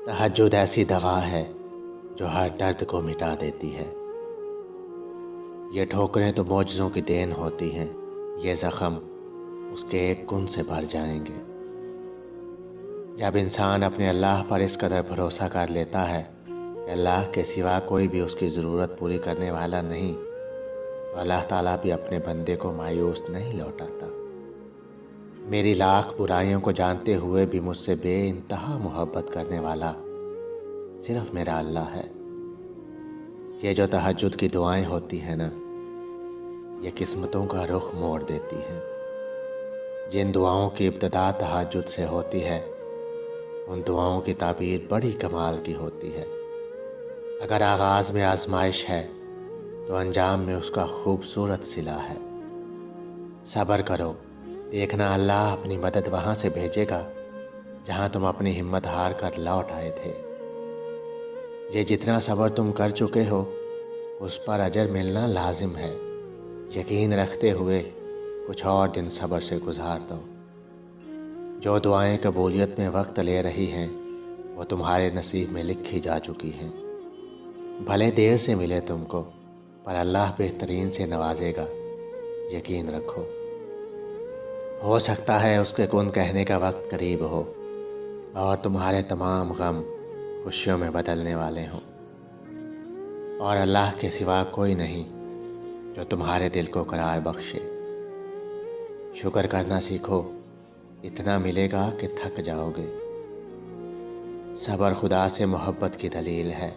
तहज्जुद ऐसी दवा है जो हर दर्द को मिटा देती है। ये ठोकरें तो मौजज़ों की देन होती हैं, ये ज़ख़म उसके एक गुण से भर जाएंगे। जब इंसान अपने अल्लाह पर इस कदर भरोसा कर लेता है कि अल्लाह के सिवा कोई भी उसकी ज़रूरत पूरी करने वाला नहीं, तो अल्लाह ताला भी अपने बंदे को मायूस नहीं लौटाता। मेरी लाख बुराइयों को जानते हुए भी मुझसे बेइंतहा मोहब्बत करने वाला सिर्फ मेरा अल्लाह है। ये जो तहज्जुद की दुआएं होती हैं ना, ये किस्मतों का रुख मोड़ देती हैं। जिन दुआओं की इब्तिदा तहज्जुद से होती है, उन दुआओं की ताबीर बड़ी कमाल की होती है। अगर आगाज़ में आजमाइश है तो अंजाम में उसका खूबसूरत सिला है। सब्र करो, देखना अल्लाह अपनी मदद वहाँ से भेजेगा जहाँ तुम अपनी हिम्मत हार कर लौट आए थे। ये जितना सब्र तुम कर चुके हो, उस पर अजर मिलना लाजिम है। यकीन रखते हुए कुछ और दिन सब्र से गुजार दो। जो दुआएं कबूलियत में वक्त ले रही हैं, वो तुम्हारे नसीब में लिखी जा चुकी हैं। भले देर से मिले तुमको, पर अल्लाह बेहतरीन से नवाजेगा, यकीन रखो। हो सकता है उसके गुण कहने का वक्त करीब हो और तुम्हारे तमाम गम खुशियों में बदलने वाले हों, और अल्लाह के सिवा कोई नहीं जो तुम्हारे दिल को करार बख्शे। शुक्र करना सीखो, इतना मिलेगा कि थक जाओगे। सब्र खुदा से मोहब्बत की दलील है।